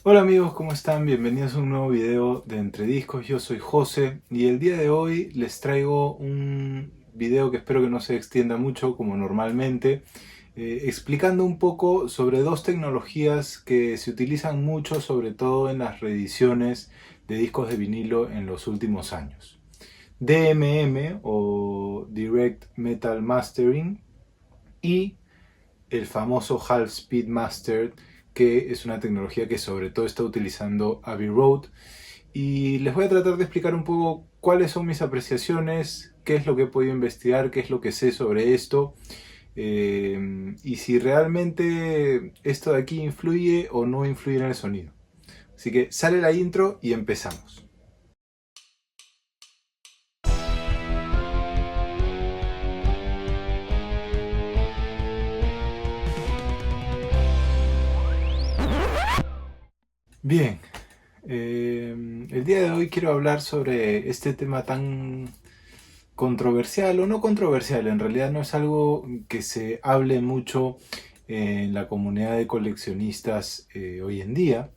Hola amigos, ¿cómo están? Bienvenidos a un nuevo video de Entre Discos. Yo soy José y el día de hoy les traigo un video que espero que no se extienda mucho como normalmente, explicando un poco sobre dos tecnologías que se utilizan mucho, sobre todo en las reediciones de discos de vinilo en los últimos años. DMM o Direct Metal Mastering y el famoso Half Speed Master, que es una tecnología que sobre todo está utilizando Abbey Road. Y les voy a tratar de explicar un poco cuáles son mis apreciaciones, qué es lo que he podido investigar, qué es lo que sé sobre esto, y si realmente esto de aquí influye o no influye en el sonido. Así que sale la intro y empezamos. Bien, el día de hoy quiero hablar sobre este tema tan controversial o no controversial, en realidad no es algo que se hable mucho en la comunidad de coleccionistas hoy en día.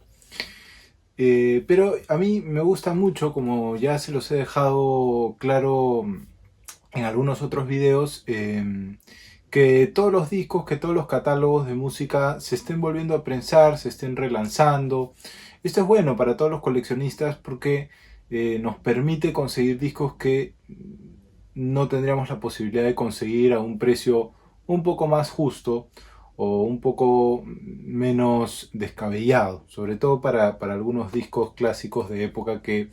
Pero a mí me gusta mucho, como ya se los he dejado claro en algunos otros videos, que todos los discos, que todos los catálogos de música se estén volviendo a prensar, se estén relanzando. Esto es bueno para todos los coleccionistas porque nos permite conseguir discos que no tendríamos la posibilidad de conseguir a un precio un poco más justo o un poco menos descabellado, sobre todo para algunos discos clásicos de época que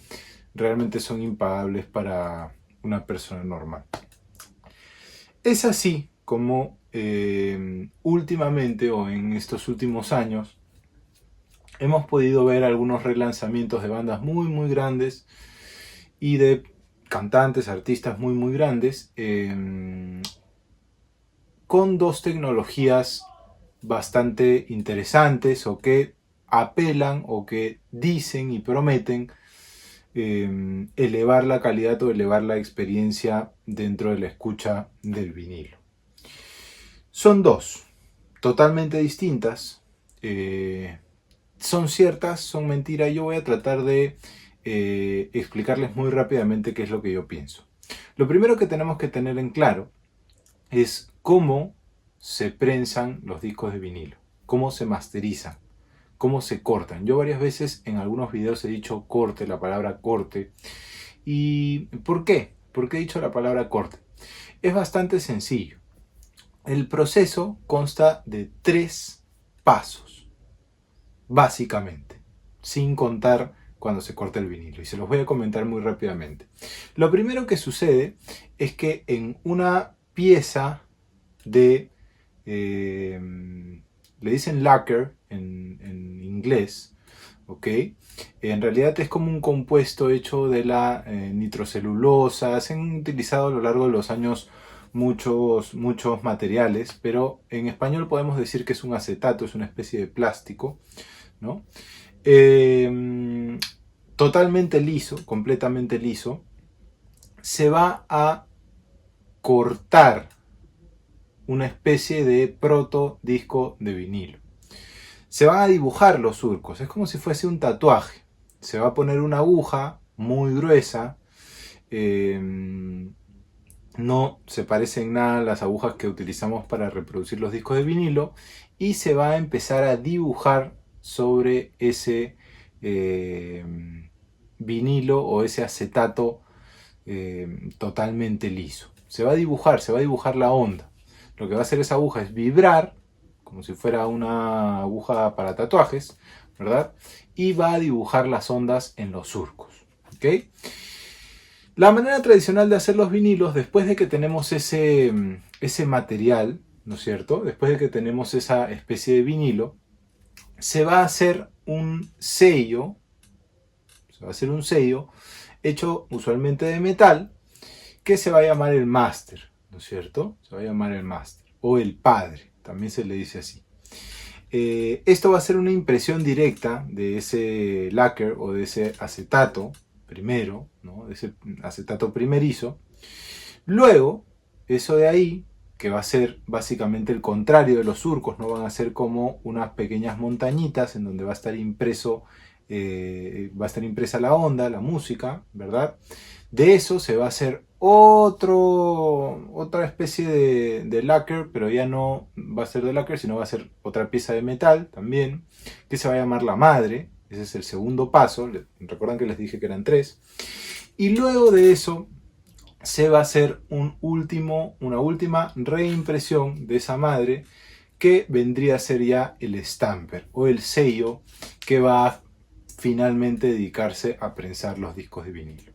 realmente son impagables para una persona normal. Es así como últimamente o en estos últimos años hemos podido ver algunos relanzamientos de bandas muy grandes y de cantantes, artistas muy grandes, con dos tecnologías bastante interesantes o que apelan o que dicen y prometen elevar la calidad o elevar la experiencia dentro de la escucha del vinilo. Son dos, totalmente distintas, son ciertas, son mentiras. Yo voy a tratar de explicarles muy rápidamente qué es lo que yo pienso. Lo primero que tenemos que tener en claro es cómo se prensan los discos de vinilo, cómo se masterizan, cómo se cortan. Yo varias veces en algunos videos he dicho corte, la palabra corte. ¿Y por qué? ¿Por qué he dicho la palabra corte? Es bastante sencillo. El proceso consta de 3 pasos, básicamente, sin contar cuando se corta el vinilo. Y se los voy a comentar muy rápidamente. Lo primero que sucede es que en una pieza de, le dicen lacquer en inglés, ¿ok? En realidad es como un compuesto hecho de la nitrocelulosa. Se han utilizado a lo largo de los años muchos materiales, pero en español podemos decir que es un acetato, es una especie de plástico, ¿no? Eh, Totalmente liso, completamente liso. Se va a cortar una especie de proto disco de vinilo. Se van a dibujar los surcos, es como si fuese un tatuaje. Se va a poner una aguja muy gruesa, no se parecen nada a las agujas que utilizamos para reproducir los discos de vinilo, y se va a empezar a dibujar sobre ese eh, vinilo o ese acetato totalmente liso. Se va a dibujar la onda. Lo que va a hacer esa aguja es vibrar, como si fuera una aguja para tatuajes, ¿verdad? Y va a dibujar las ondas en los surcos, ¿ok? La manera tradicional de hacer los vinilos, después de que tenemos ese material, ¿no es cierto? Después de que tenemos esa especie de vinilo, se va a hacer un sello, hecho usualmente de metal, que se va a llamar el máster, ¿no es cierto? Se va a llamar el máster, o el padre, también se le dice así. Esto va a ser una impresión directa de ese lacquer o de ese acetato primero, ¿no? De ese acetato primerizo. Luego, eso de ahí que va a ser básicamente el contrario de los surcos, no van a ser como unas pequeñas montañitas en donde va a estar impreso, va a estar impresa la onda, la música, ¿verdad? De eso se va a hacer otra especie de lacquer, pero ya no va a ser de lacquer, sino va a ser otra pieza de metal también, que se va a llamar la madre. Ese es el segundo paso. Recuerdan que les dije que eran 3. Y luego de eso se va a hacer una última reimpresión de esa madre, que vendría a ser ya el stamper o el sello que va a finalmente dedicarse a prensar los discos de vinilo.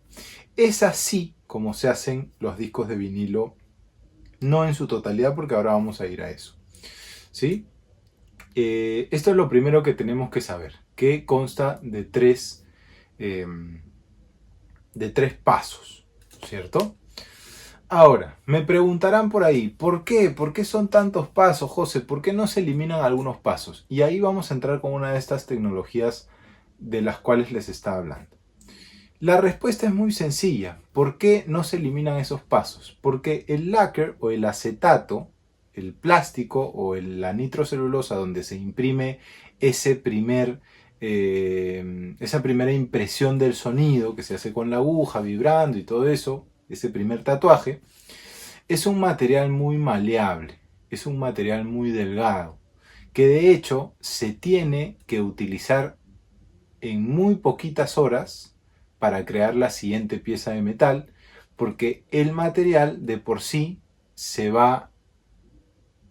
Es así como se hacen los discos de vinilo, no en su totalidad, porque ahora vamos a ir a eso, ¿sí? Esto es lo primero que tenemos que saber, que consta de tres pasos, ¿cierto? Ahora, me preguntarán por ahí, ¿por qué? ¿Por qué son tantos pasos, José? ¿Por qué no se eliminan algunos pasos? Y ahí vamos a entrar con una de estas tecnologías de las cuales les estaba hablando. La respuesta es muy sencilla. ¿Por qué no se eliminan esos pasos? Porque el lacquer o el acetato, el plástico o la nitrocelulosa donde se imprime esa primera impresión del sonido que se hace con la aguja vibrando y todo eso, ese primer tatuaje, es un material muy maleable, es un material muy delgado, que de hecho se tiene que utilizar en muy poquitas horas para crear la siguiente pieza de metal, porque el material de por sí se va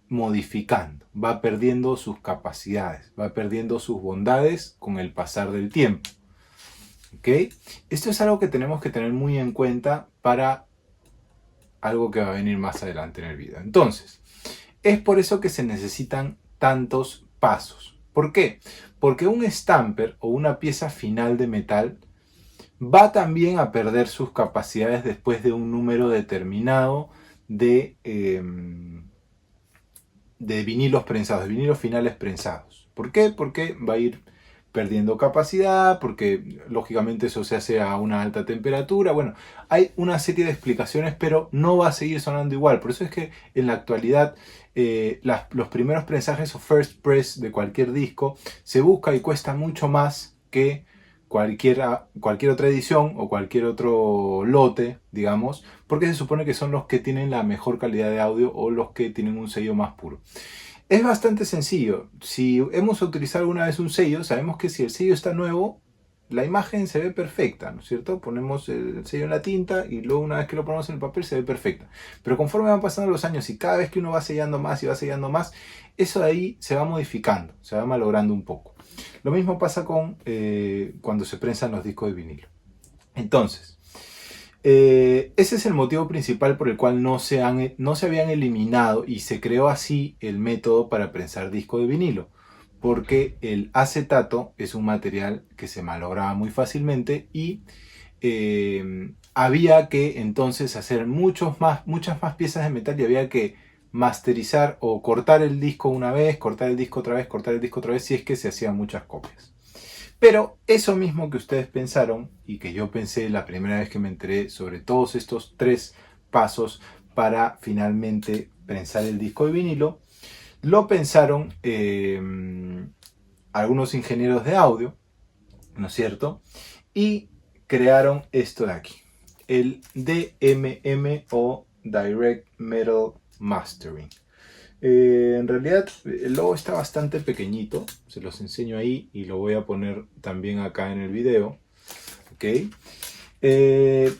modificando, va perdiendo sus capacidades, va perdiendo sus bondades con el pasar del tiempo. ¿Ok? Esto es algo que tenemos que tener muy en cuenta para algo que va a venir más adelante en el video. Entonces, es por eso que se necesitan tantos pasos. ¿Por qué? Porque un stamper o una pieza final de metal va también a perder sus capacidades después de un número determinado de vinilos prensados, de vinilos finales prensados. ¿Por qué? Porque va a ir perdiendo capacidad, porque lógicamente eso se hace a una alta temperatura. Bueno, hay una serie de explicaciones, pero no va a seguir sonando igual. Por eso es que en la actualidad los primeros prensajes o first press de cualquier disco se busca y cuesta mucho más que cualquier otra edición o cualquier otro lote, digamos, porque se supone que son los que tienen la mejor calidad de audio o los que tienen un sello más puro. Es bastante sencillo. Si hemos utilizado alguna vez un sello, sabemos que si el sello está nuevo, la imagen se ve perfecta, ¿no es cierto? Ponemos el sello en la tinta y luego una vez que lo ponemos en el papel se ve perfecta. Pero conforme van pasando los años y cada vez que uno va sellando más y va sellando más, eso de ahí se va modificando, se va malogrando un poco. Lo mismo pasa con cuando se prensan los discos de vinilo. Entonces, ese es el motivo principal por el cual no se habían eliminado y se creó así el método para prensar disco de vinilo. Porque el acetato es un material que se malograba muy fácilmente y había que entonces hacer muchas más piezas de metal y había que masterizar o cortar el disco una vez, cortar el disco otra vez, cortar el disco otra vez, si es que se hacían muchas copias. Pero eso mismo que ustedes pensaron y que yo pensé la primera vez que me enteré sobre todos estos 3 pasos para finalmente prensar el disco de vinilo, lo pensaron algunos ingenieros de audio, ¿no es cierto? Y crearon esto de aquí, el DMM o Direct Metal Mastering. En realidad el logo está bastante pequeñito, se los enseño ahí y lo voy a poner también acá en el video. ¿Okay?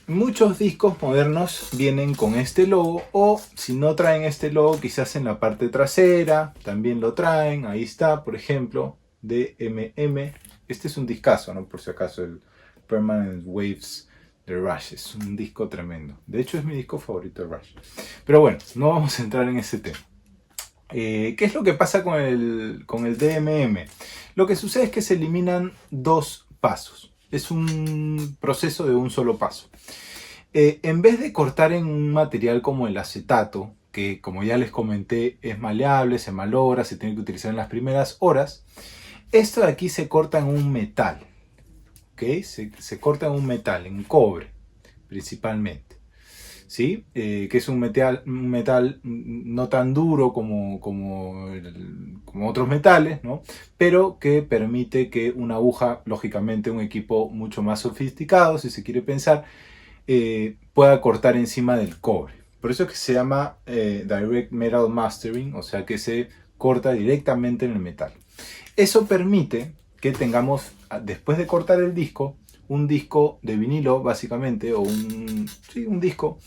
Muchos discos modernos vienen con este logo, o si no traen este logo, quizás en la parte trasera también lo traen. Ahí está, por ejemplo, DMM. Este es un discazo, ¿no? Por si acaso, el Permanent Waves de Rush. Es un disco tremendo. De hecho, es mi disco favorito de Rush. Pero bueno, no vamos a entrar en ese tema. ¿Qué es lo que pasa con el DMM? Lo que sucede es que se eliminan 2 pasos. Es un proceso de un solo paso. En vez de cortar en un material como el acetato, que como ya les comenté es maleable, se malogra, se tiene que utilizar en las primeras horas, esto de aquí se corta en un metal. ¿Okay? Se corta en un metal, en cobre principalmente. ¿sí? Que es un metal no tan duro como otros metales, ¿no? Pero que permite que una aguja, lógicamente un equipo mucho más sofisticado, si se quiere pensar, pueda cortar encima del cobre. Por eso es que se llama Direct Metal Mastering, o sea que se corta directamente en el metal. Eso permite que tengamos, después de cortar el disco, un disco de vinilo, básicamente, o un disco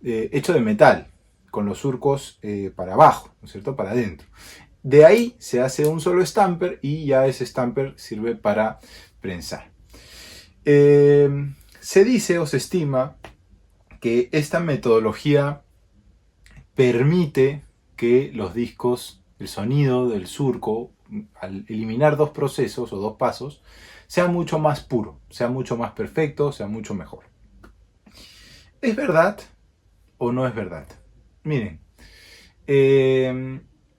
hecho de metal, con los surcos para abajo, ¿no es cierto? Para adentro. De ahí se hace un solo stamper y ya ese stamper sirve para prensar. Se dice o se estima que esta metodología permite que los discos, el sonido del surco, al eliminar dos procesos o dos pasos, sea mucho más puro, sea mucho más perfecto, sea mucho mejor. ¿Es verdad o no es verdad? Miren,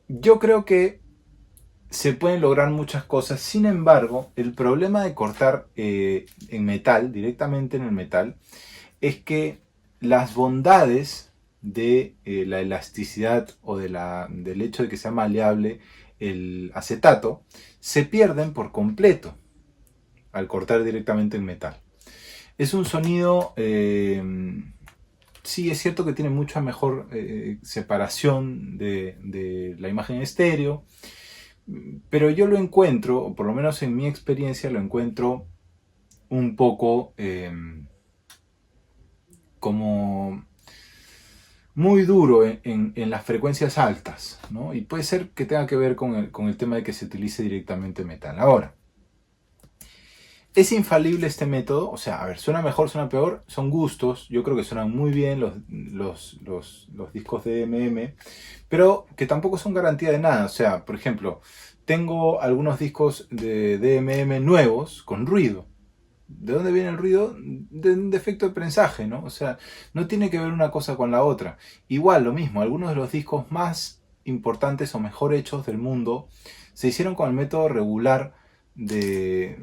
yo creo que se pueden lograr muchas cosas. Sin embargo, el problema de cortar en metal, directamente en el metal, es que las bondades de la elasticidad o del hecho de que sea maleable el acetato se pierden por completo al cortar directamente el metal. Es un sonido, sí es cierto que tiene mucha mejor separación de la imagen estéreo, pero yo lo encuentro, o por lo menos en mi experiencia, lo encuentro un poco como muy duro en las frecuencias altas, ¿no? Y puede ser que tenga que ver con el tema de que se utilice directamente metal. Ahora, ¿es infalible este método? O sea, a ver, ¿suena mejor, suena peor? Son gustos, yo creo que suenan muy bien los discos de DMM, pero que tampoco son garantía de nada. O sea, por ejemplo, tengo algunos discos de DMM nuevos con ruido. ¿De dónde viene el ruido? De un defecto de prensaje, ¿no? O sea, no tiene que ver una cosa con la otra. Igual, lo mismo, algunos de los discos más importantes o mejor hechos del mundo se hicieron con el método regular de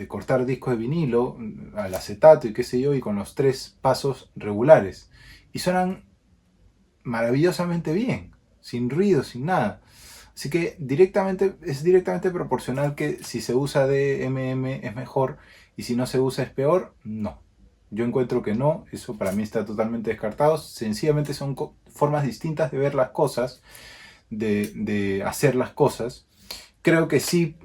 cortar discos de vinilo al acetato y qué sé yo, y con los tres pasos regulares. Y suenan maravillosamente bien, sin ruido, sin nada. Así que es directamente proporcional que si se usa DMM es mejor y si no se usa es peor. No. Yo encuentro que no, eso para mí está totalmente descartado. Sencillamente son formas distintas de ver las cosas, de hacer las cosas. Creo que sí,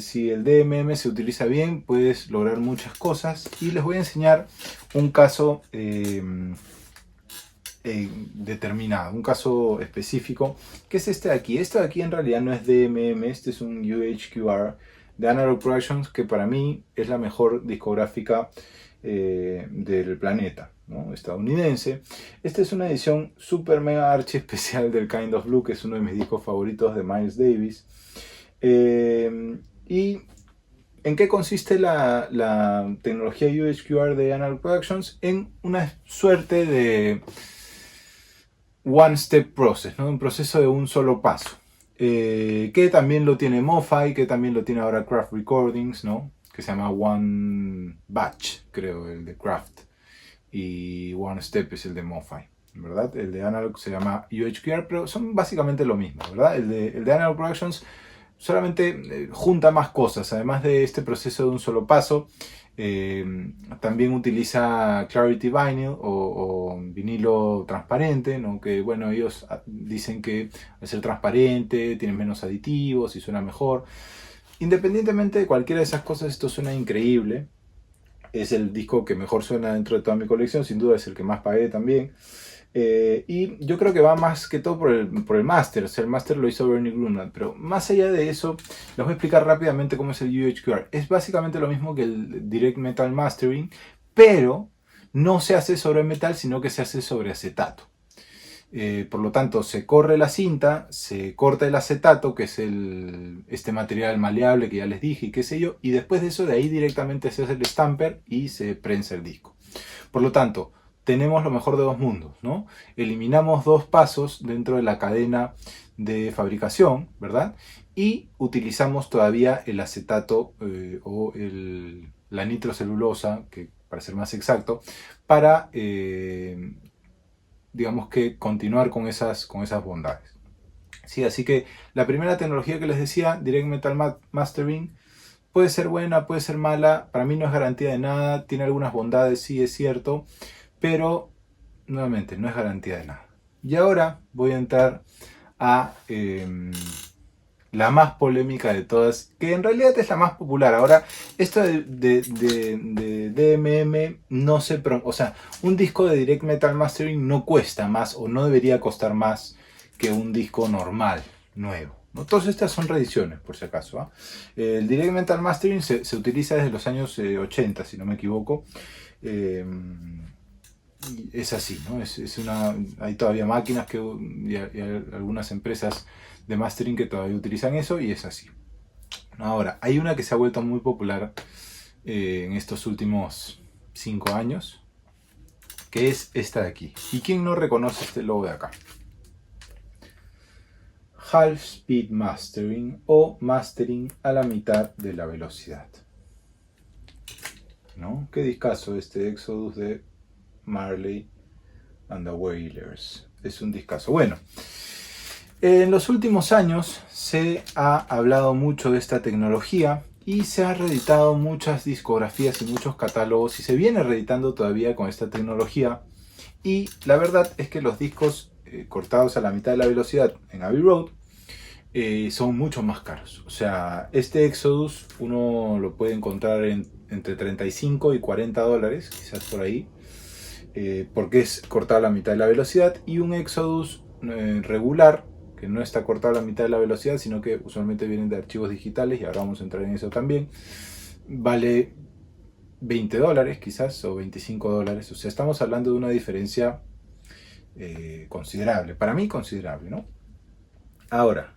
si el DMM se utiliza bien, puedes lograr muchas cosas. Y les voy a enseñar un caso determinado, un caso específico, que es este de aquí. Este de aquí en realidad no es DMM, este es un UHQR de Analog Productions, que para mí es la mejor discográfica del planeta, ¿no? Estadounidense. Esta es una edición super mega archi especial del Kind of Blue, que es uno de mis discos favoritos de Miles Davis. ¿Y en qué consiste la tecnología UHQR de Analog Productions? En una suerte de one step process, ¿no? Un proceso de un solo paso. Que también lo tiene MoFi, que también lo tiene ahora Craft Recordings, ¿no? Que se llama One Batch, creo, el de Craft. Y One Step es el de MoFi, ¿verdad? El de Analog se llama UHQR, pero son básicamente lo mismo, ¿verdad? El de Analog Productions solamente junta más cosas, además de este proceso de un solo paso. También utiliza Clarity Vinyl o vinilo transparente, ¿no? Que bueno, ellos dicen que al ser transparente tiene menos aditivos y suena mejor. Independientemente de cualquiera de esas cosas, esto suena increíble. Es el disco que mejor suena dentro de toda mi colección, sin duda es el que más pagué también. Y yo creo que va más que todo por el máster, o sea, el máster lo hizo Bernie Grunwald, pero más allá de eso, les voy a explicar rápidamente cómo es el UHQR. Es básicamente lo mismo que el Direct Metal Mastering, pero no se hace sobre metal, sino que se hace sobre acetato. Por lo tanto, se corre la cinta, se corta el acetato, que es este material maleable que ya les dije y qué sé yo, y después de eso, de ahí directamente se hace el stamper y se prensa el disco. Por lo tanto, tenemos lo mejor de dos mundos, ¿no? Eliminamos dos pasos dentro de la cadena de fabricación, ¿verdad? Y utilizamos todavía el acetato o la nitrocelulosa, que para ser más exacto, para digamos que continuar con esas bondades. Sí, así que la primera tecnología que les decía, Direct Metal Mastering, puede ser buena, puede ser mala, para mí no es garantía de nada, tiene algunas bondades, sí es cierto, pero nuevamente no es garantía de nada. Y ahora voy a entrar a la más polémica de todas, que en realidad es la más popular. Ahora, esto de DMM no se... O sea, un disco de Direct Metal Mastering no cuesta más o no debería costar más que un disco normal, nuevo, ¿no? Todas estas son reediciones, por si acaso, ¿eh? El Direct Metal Mastering se utiliza desde los años 80, si no me equivoco. Es así, ¿no? Hay todavía máquinas y algunas empresas de mastering que todavía utilizan eso y es así. Ahora, hay una que se ha vuelto muy popular en estos últimos 5 años, que es esta de aquí. ¿Y quién no reconoce este logo de acá? Half Speed Mastering o Mastering a la mitad de la velocidad, ¿no? Qué discazo este Exodus de Marley and the Wailers. Es un discazo. Bueno, en los últimos años se ha hablado mucho de esta tecnología y se han reeditado muchas discografías y muchos catálogos y se viene reeditando todavía con esta tecnología. Y la verdad es que los discos cortados a la mitad de la velocidad en Abbey Road son mucho más caros. O sea, este Exodus uno lo puede encontrar entre 35 y 40 dólares, quizás por ahí, porque es cortado a la mitad de la velocidad. Y un Exodus regular, que no está cortado a la mitad de la velocidad, sino que usualmente vienen de archivos digitales, y ahora vamos a entrar en eso también, vale 20 dólares quizás, o 25 dólares. O sea, estamos hablando de una diferencia considerable, para mí considerable, ¿no? Ahora,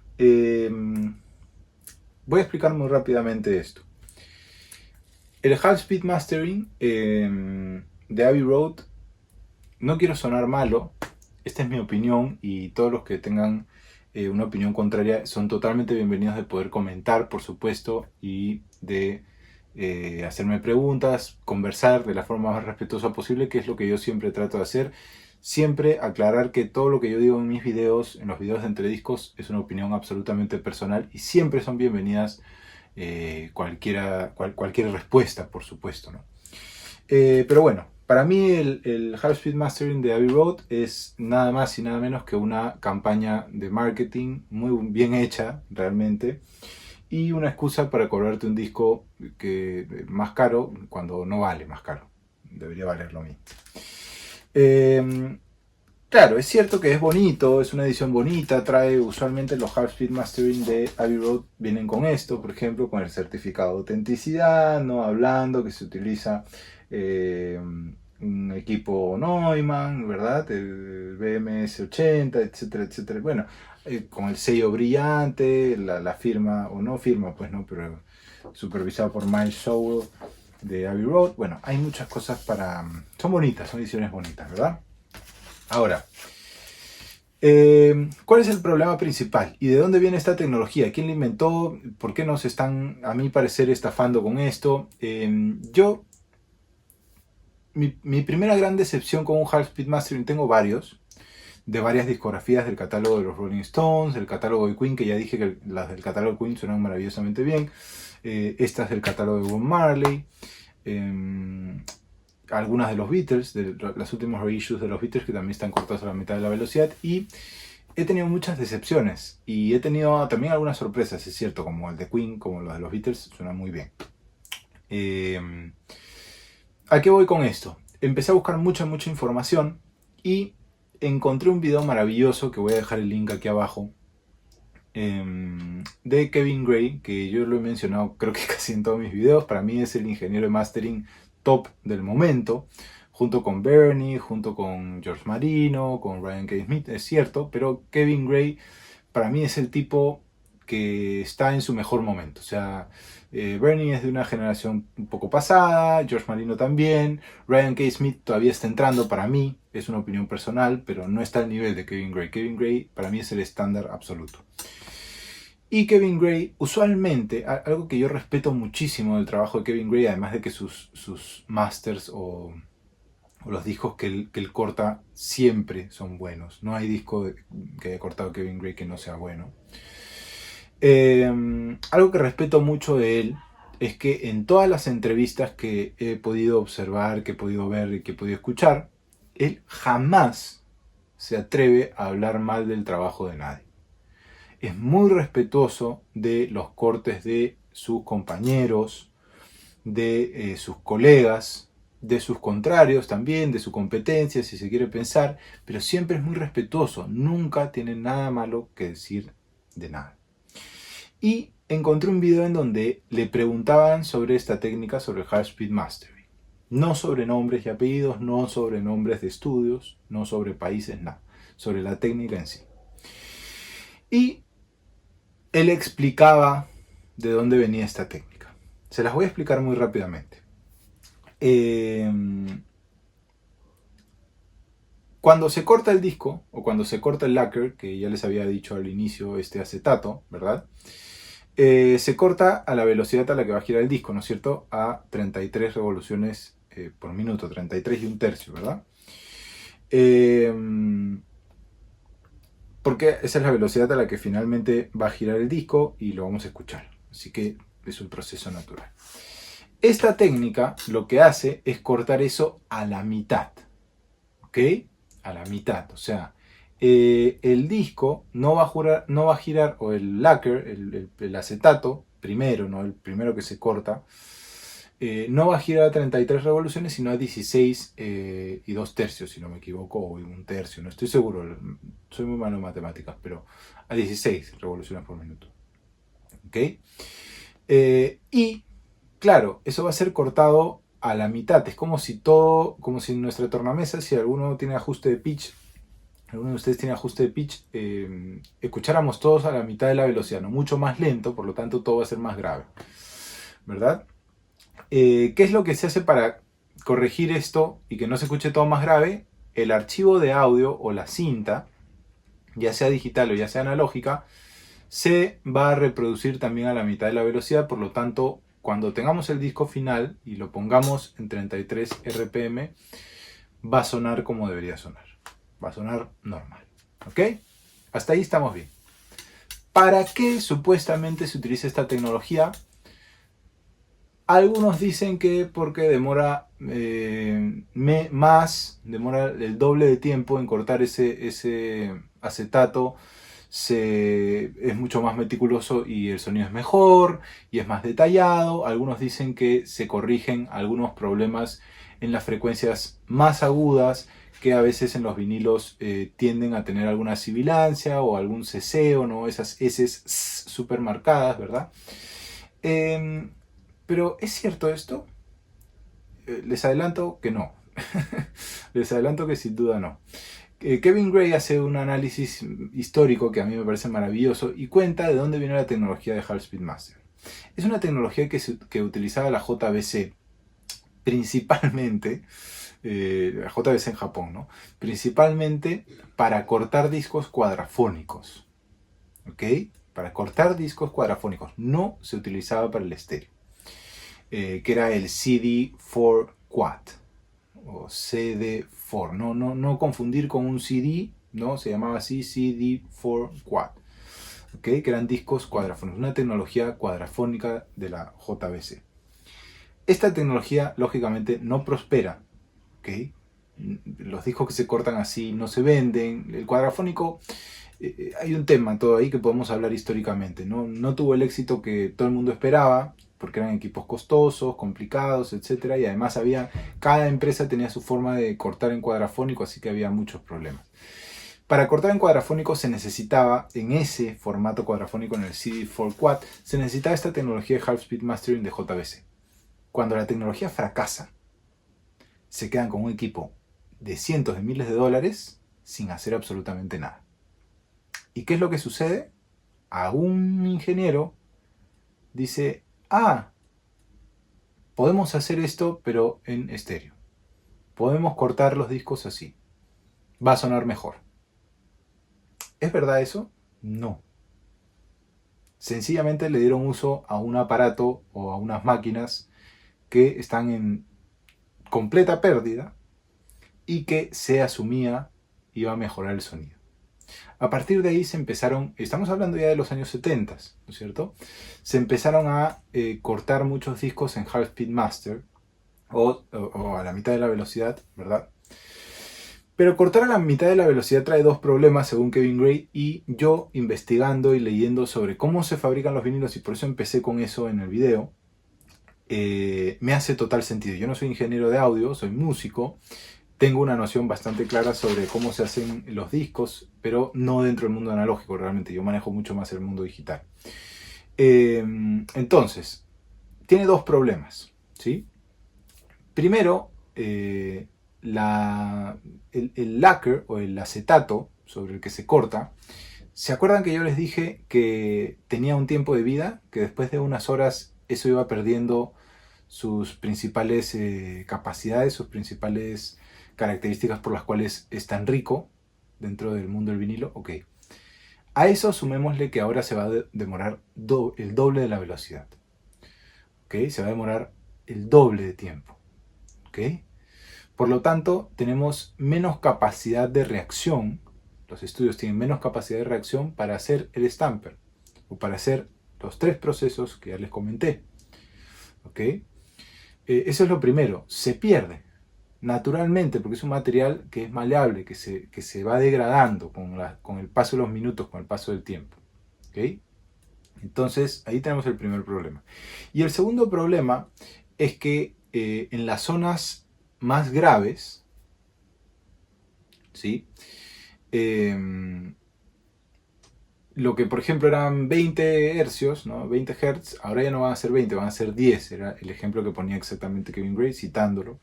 voy a explicar muy rápidamente esto. El Half Speed Mastering de Abbey Road, no quiero sonar malo, esta es mi opinión y todos los que tengan una opinión contraria son totalmente bienvenidos de poder comentar, por supuesto, y de hacerme preguntas, conversar de la forma más respetuosa posible, que es lo que yo siempre trato de hacer. Siempre aclarar que todo lo que yo digo en mis videos, en los videos de Entrediscos, es una opinión absolutamente personal y siempre son bienvenidas cualquier respuesta, por supuesto, ¿no? Pero bueno, para mí el Half Speed Mastering de Abbey Road es nada más y nada menos que una campaña de marketing muy bien hecha, realmente, y una excusa para cobrarte un disco más caro cuando no vale más caro. Debería valer lo mismo. Claro, es cierto que es bonito, es una edición bonita, trae usualmente los Half Speed Mastering de Abbey Road vienen con esto, por ejemplo, con el certificado de autenticidad, no hablando que se utiliza un equipo Neumann, ¿verdad? El BMS 80, etcétera, etcétera. Bueno, con el sello brillante, la firma, o no firma, pues no, pero supervisado por Miles Sowell de Abbey Road. Bueno, hay muchas cosas son bonitas, son ediciones bonitas, ¿verdad? Ahora, ¿cuál es el problema principal? ¿Y de dónde viene esta tecnología? ¿Quién la inventó? ¿Por qué nos están, a mi parecer, estafando con esto? Mi primera gran decepción con un Half Speed Mastering, tengo varios, de varias discografías del catálogo de los Rolling Stones, del catálogo de Queen, que ya dije que las del catálogo de Queen suenan maravillosamente bien, estas del catálogo de Bob Marley, algunas de los Beatles, de las últimas reissues de los Beatles, que también están cortadas a la mitad de la velocidad, y he tenido muchas decepciones, y he tenido también algunas sorpresas, es cierto, como el de Queen, como los de los Beatles, suenan muy bien. ¿A qué voy con esto? Empecé a buscar mucha información, y encontré un video maravilloso, que voy a dejar el link aquí abajo, de Kevin Gray, que yo lo he mencionado creo que casi en todos mis videos. Para mí es el ingeniero de mastering top del momento, junto con Bernie, junto con George Marino, con Ryan K. Smith, es cierto, pero Kevin Gray para mí es el tipo que está en su mejor momento. O sea, Bernie es de una generación un poco pasada, George Marino también, Ryan K. Smith todavía está entrando, para mí, es una opinión personal, pero no está al nivel de Kevin Gray. Kevin Gray para mí es el estándar absoluto. Y Kevin Gray, usualmente, algo que yo respeto muchísimo del trabajo de Kevin Gray, además de que sus masters o o los discos que él corta siempre son buenos. No hay disco que haya cortado Kevin Gray que no sea bueno. Algo que respeto mucho de él es que en todas las entrevistas que he podido observar, que he podido ver y que he podido escuchar, él jamás se atreve a hablar mal del trabajo de nadie. Es muy respetuoso de los cortes de sus compañeros, de sus colegas, de sus contrarios también, de su competencia, si se quiere pensar, pero siempre es muy respetuoso, nunca tiene nada malo que decir de nada. Y encontré un video en donde le preguntaban sobre esta técnica, sobre el Hard Speed Mastering. No sobre nombres y apellidos, no sobre nombres de estudios, no sobre países, nada. Sobre la técnica en sí. Y él explicaba de dónde venía esta técnica. Se las voy a explicar muy rápidamente. Cuando se corta el disco, o cuando se corta el lacquer, que ya les había dicho al inicio, este acetato, ¿verdad? Se corta a la velocidad a la que va a girar el disco, ¿no es cierto? A 33 revoluciones por minuto, 33 y un tercio, ¿verdad? Porque esa es la velocidad a la que finalmente va a girar el disco y lo vamos a escuchar. Así que es un proceso natural. Esta técnica lo que hace es cortar eso a la mitad, ¿ok? A la mitad, o sea, el disco no va a girar, o el lacquer, el acetato, primero, ¿no? El primero que se corta, no va a girar a 33 revoluciones, sino a 16 y 2 tercios, si no me equivoco, o un tercio, no estoy seguro, soy muy malo en matemáticas, pero a 16 revoluciones por minuto. ¿Ok? Y, claro, eso va a ser cortado a la mitad, es como si nuestra tornamesa, si alguno tiene ajuste de pitch, alguno de ustedes tiene ajuste de pitch, escucháramos todos a la mitad de la velocidad, no mucho más lento, por lo tanto todo va a ser más grave, ¿verdad? ¿Qué es lo que se hace para corregir esto y que no se escuche todo más grave? El archivo de audio o la cinta, ya sea digital o ya sea analógica, se va a reproducir también a la mitad de la velocidad, por lo tanto, cuando tengamos el disco final y lo pongamos en 33 RPM, va a sonar como debería sonar. Va a sonar normal. ¿Ok? Hasta ahí estamos bien. ¿Para qué supuestamente se utiliza esta tecnología? Algunos dicen que porque demora demora el doble de tiempo en cortar ese acetato, es mucho más meticuloso y el sonido es mejor y es más detallado. Algunos dicen que se corrigen algunos problemas en las frecuencias más agudas, que a veces en los vinilos tienden a tener alguna sibilancia o algún ceseo, ¿no? Esas S súper marcadas, ¿verdad? Pero ¿es cierto esto? Les adelanto que no. Les adelanto que sin duda no. Kevin Gray hace un análisis histórico que a mí me parece maravilloso y cuenta de dónde viene la tecnología de Hard Speed Master. Es una tecnología que utilizaba la JVC principalmente, la JVC en Japón, ¿no? Principalmente para cortar discos cuadrafónicos. ¿Ok? Para cortar discos cuadrafónicos. No se utilizaba para el estéreo. Que era el CD4 Quad o CD4, no confundir con un CD, ¿no? Se llamaba así CD4 Quad, ¿okay? Que eran discos cuadrafónicos, una tecnología cuadrafónica de la JVC. Esta tecnología lógicamente no prospera, ¿okay? Los discos que se cortan así no se venden. El cuadrafónico, hay un tema todo ahí que podemos hablar históricamente, no tuvo el éxito que todo el mundo esperaba, porque eran equipos costosos, complicados, etc. Y además cada empresa tenía su forma de cortar en cuadrafónico, así que había muchos problemas. Para cortar en cuadrafónico se necesitaba, en ese formato cuadrafónico, en el CD4 Quad, se necesitaba esta tecnología de Hard Speed Mastering de JVC. Cuando la tecnología fracasa, se quedan con un equipo de cientos de miles de dólares sin hacer absolutamente nada. ¿Y qué es lo que sucede? A un ingeniero dice, podemos hacer esto, pero en estéreo. Podemos cortar los discos así. Va a sonar mejor. ¿Es verdad eso? No. Sencillamente le dieron uso a un aparato o a unas máquinas que están en completa pérdida y que se asumía iba a mejorar el sonido. A partir de ahí se empezaron, estamos hablando ya de los años 70, ¿no es cierto? Se empezaron a cortar muchos discos en Half Speed Master o a la mitad de la velocidad, ¿verdad? Pero cortar a la mitad de la velocidad trae dos problemas según Kevin Gray, y yo investigando y leyendo sobre cómo se fabrican los vinilos, y por eso empecé con eso en el video, me hace total sentido. Yo no soy ingeniero de audio, soy músico, tengo una noción bastante clara sobre cómo se hacen los discos, pero no dentro del mundo analógico realmente, yo manejo mucho más el mundo digital. Entonces, tiene dos problemas, ¿sí? Primero, el lacquer o el acetato sobre el que se corta, ¿se acuerdan que yo les dije que tenía un tiempo de vida? Que después de unas horas eso iba perdiendo sus principales capacidades, sus principales características por las cuales es tan rico dentro del mundo del vinilo. Ok. A eso sumémosle que ahora se va a demorar el doble de la velocidad. ¿Ok? Se va a demorar el doble de tiempo. ¿Ok? Por lo tanto, tenemos menos capacidad de reacción. Los estudios tienen menos capacidad de reacción para hacer el stamper o para hacer los tres procesos que ya les comenté. ¿Ok? Eso es lo primero. Se pierde naturalmente porque es un material que es maleable, que se va degradando con el paso de los minutos, con el paso del tiempo. ¿Ok? Entonces, ahí tenemos el primer problema. Y el segundo problema es que en las zonas más graves, ¿sí? Lo que por ejemplo eran 20 hercios, ¿no? 20 Hz, ahora ya no van a ser 20, van a ser 10. Era el ejemplo que ponía exactamente Kevin Gray, citándolo.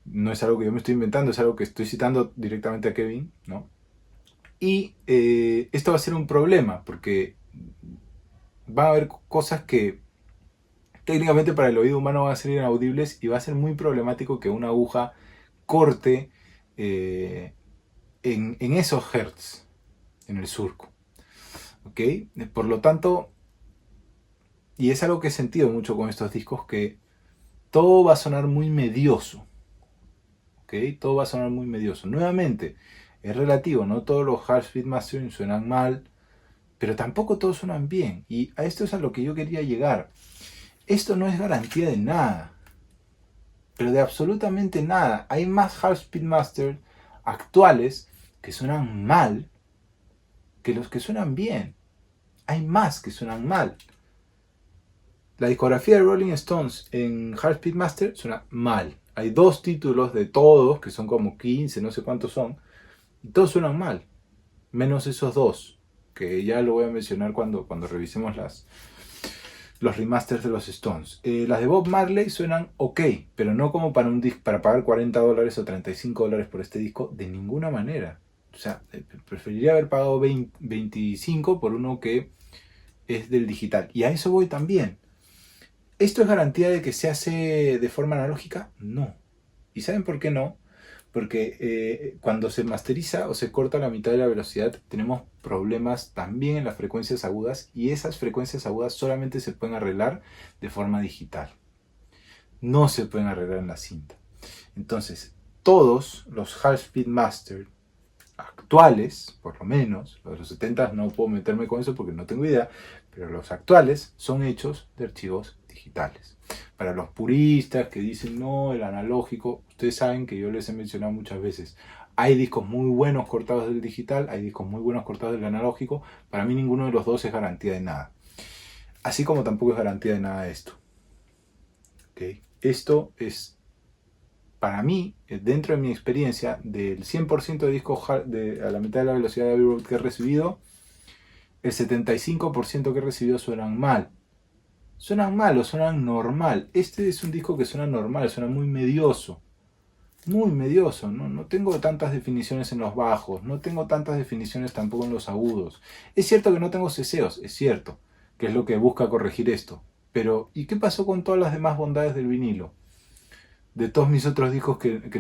No es algo que yo me estoy inventando, es algo que estoy citando directamente a Kevin, ¿no? Y esto va a ser un problema, porque va a haber cosas que técnicamente para el oído humano van a ser inaudibles, y va a ser muy problemático que una aguja corte en esos hertz, en el surco. ¿Ok? Por lo tanto, y es algo que he sentido mucho con estos discos, que todo va a sonar muy medioso. ¿Ok? Todo va a sonar muy medioso. Nuevamente, es relativo, no todos los Half Speed Mastering suenan mal, pero tampoco todos suenan bien. Y a esto es a lo que yo quería llegar. Esto no es garantía de nada, pero de absolutamente nada. Hay más Half Speed Master actuales que suenan mal que los que suenan bien. Hay más que suenan mal. La discografía de Rolling Stones en Half Speed Master suena mal. Hay dos títulos de todos, que son como 15, no sé cuántos son, y todos suenan mal. Menos esos dos, que ya lo voy a mencionar cuando revisemos los remasters de los Stones. Las de Bob Marley suenan ok, pero no como para un disco, para pagar $40 o $35 por este disco, de ninguna manera. O sea, preferiría haber pagado 25 por uno que es del digital. Y a eso voy también. ¿Esto es garantía de que se hace de forma analógica? No. ¿Y saben por qué no? Porque cuando se masteriza o se corta la mitad de la velocidad, tenemos problemas también en las frecuencias agudas, y esas frecuencias agudas solamente se pueden arreglar de forma digital. No se pueden arreglar en la cinta. Entonces, todos los Half Speed Master actuales, por lo menos, los de los 70 no puedo meterme con eso porque no tengo idea, pero los actuales son hechos de archivos digitales. Para los puristas que dicen no, el analógico, ustedes saben que yo les he mencionado muchas veces, hay discos muy buenos cortados del digital, hay discos muy buenos cortados del analógico. Para mí ninguno de los dos es garantía de nada, así como tampoco es garantía de nada esto. ¿Okay? Esto es, para mí, dentro de mi experiencia, del 100% de discos a la mitad de la velocidad de Abbey Road que he recibido, el 75% que he recibido suenan mal. Suenan mal o suenan normal. Este es un disco que suena normal, suena muy medioso. Muy medioso. No tengo tantas definiciones en los bajos, no tengo tantas definiciones tampoco en los agudos. Es cierto que no tengo ceseos, es cierto, que es lo que busca corregir esto. Pero, ¿y qué pasó con todas las demás bondades del vinilo? De todos mis otros discos que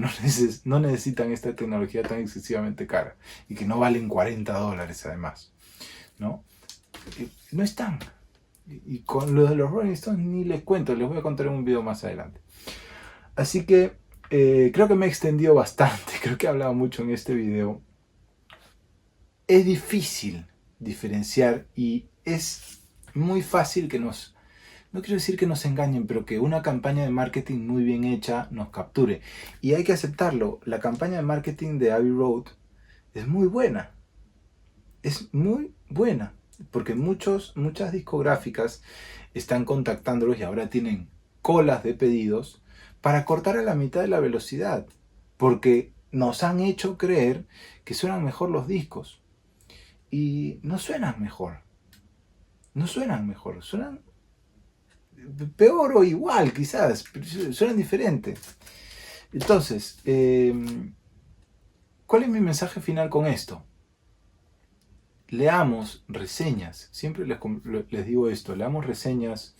no necesitan esta tecnología tan excesivamente cara y que no valen $40 además, ¿no? No están. Y con lo de los Rolling Stones ni les cuento, les voy a contar en un video más adelante. Así que Creo que me he extendido bastante, creo que he hablado mucho en este video. Es difícil diferenciar y es muy fácil que no quiero decir que nos engañen, pero que una campaña de marketing muy bien hecha nos capture. Y hay que aceptarlo, la campaña de marketing de Abbey Road es muy buena. Es muy buena, porque muchas discográficas están contactándolos y ahora tienen colas de pedidos para cortar a la mitad de la velocidad, porque nos han hecho creer que suenan mejor los discos. Y no suenan mejor. No suenan mejor. Suenan peor o igual, quizás. Pero suenan diferentes. Entonces, ¿cuál es mi mensaje final con esto? Leamos reseñas. Siempre les digo esto. Leamos reseñas.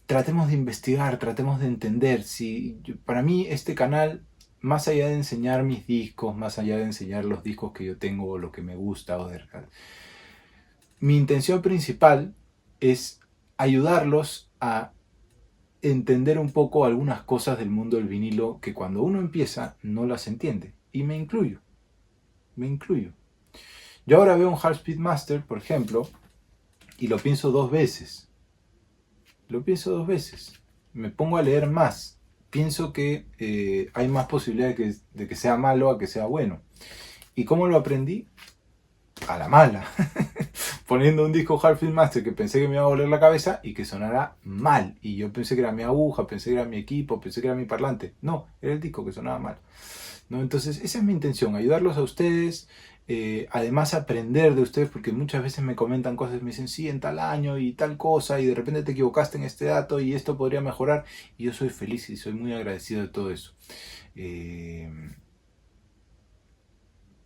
Tratemos de investigar. Tratemos de entender. Para mí este canal, más allá de enseñar mis discos, más allá de enseñar los discos que yo tengo o lo que me gusta, mi intención principal es ayudarlos a entender un poco algunas cosas del mundo del vinilo que cuando uno empieza no las entiende. Y me incluyo. Yo ahora veo un Hard Speedmaster, por ejemplo, y lo pienso dos veces. Me pongo a leer más. Pienso que hay más posibilidad de que sea malo a que sea bueno. ¿Y cómo lo aprendí? A la mala. Poniendo un disco Hard Speedmaster que pensé que me iba a doler la cabeza y que sonara mal. Y yo pensé que era mi aguja, pensé que era mi equipo, pensé que era mi parlante. No, era el disco que sonaba mal. ¿No? Entonces, esa es mi intención, ayudarlos a ustedes. Además, aprender de ustedes, porque muchas veces me comentan cosas, me dicen, sí, en tal año y tal cosa, y de repente te equivocaste en este dato y esto podría mejorar. Y yo soy feliz y soy muy agradecido de todo eso.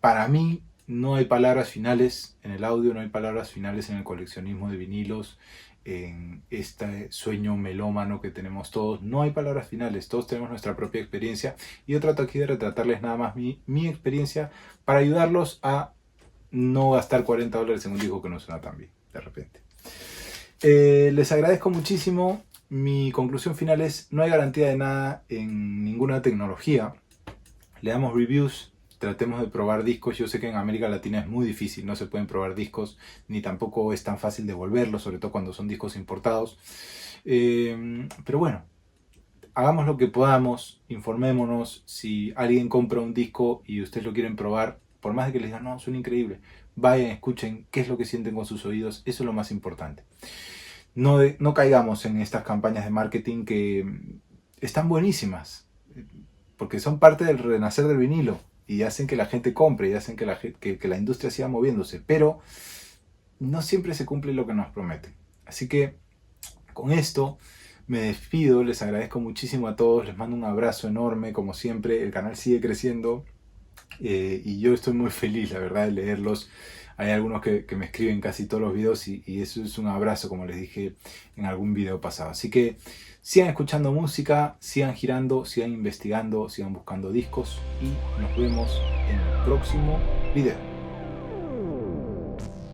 Para mí, no hay palabras finales en el audio, no hay palabras finales en el coleccionismo de vinilos, en este sueño melómano que tenemos todos. No hay palabras finales, todos tenemos nuestra propia experiencia y yo trato aquí de retratarles nada más mi experiencia para ayudarlos a no gastar $40 en un disco que no suena tan bien, de repente. Les agradezco muchísimo. Mi conclusión final es, no hay garantía de nada en ninguna tecnología. Leamos reviews. Tratemos de probar discos. Yo sé que en América Latina es muy difícil, no se pueden probar discos, ni tampoco es tan fácil devolverlos, sobre todo cuando son discos importados. Pero bueno, hagamos lo que podamos, informémonos. Si alguien compra un disco y ustedes lo quieren probar, por más de que les digan, no, suena increíble, vayan, escuchen qué es lo que sienten con sus oídos, eso es lo más importante. No caigamos en estas campañas de marketing que están buenísimas, porque son parte del renacer del vinilo y hacen que la gente compre y hacen que la industria siga moviéndose, pero no siempre se cumple lo que nos prometen. Así que con esto me despido, les agradezco muchísimo a todos, les mando un abrazo enorme, como siempre, el canal sigue creciendo y yo estoy muy feliz, la verdad, de leerlos. Hay algunos que me escriben casi todos los videos y eso es un abrazo, como les dije en algún video pasado. Así que sigan escuchando música, sigan girando, sigan investigando, sigan buscando discos y nos vemos en el próximo video.